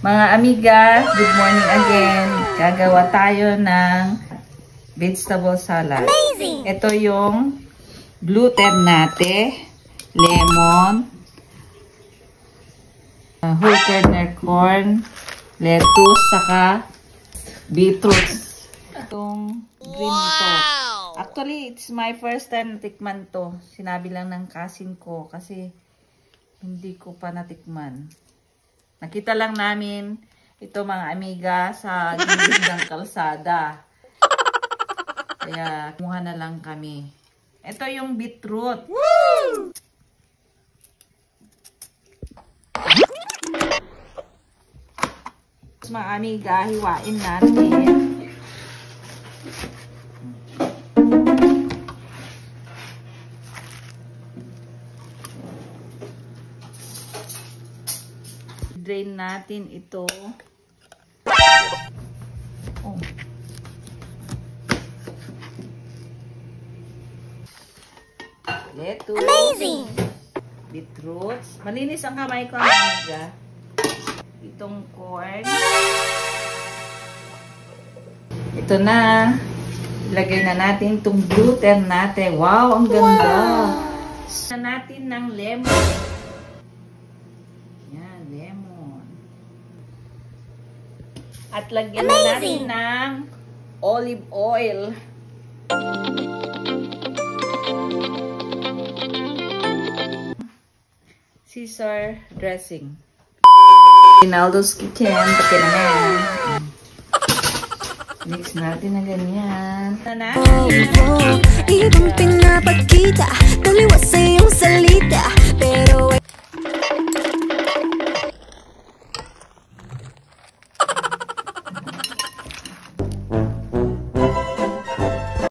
Mga amiga, good morning again. Gagawa tayo ng vegetable salad. Amazing! Ito yung gluten natin, lemon, whole kernel corn, lettuce, saka beetroots. Itong green nito. Actually, it's my first time natikman to. Sinabi lang ng cousin ko kasi hindi ko pa natikman. Nakita lang namin ito mga amiga sa gilid ng kalsada. Kaya kumuha na lang kami. Ito yung beetroot. Woo! Mga amiga, hiwain natin. Drain natin ito. Oh. Lettuce. Amazing! Beetroots. Malinis ang kamay ko, amiga. Itong corn. Ito na. Ilagay na natin itong gluten natin. Wow, ang ganda. Wow. Natin ng lemon. Yan, lemon. At lagyan na natin ng olive oil. Caesar dressing. Rinaldo's Kitchen. Pati naman. Mix natin na ganyan. Ibang pinapakita, taliwas sa iyong salita, pero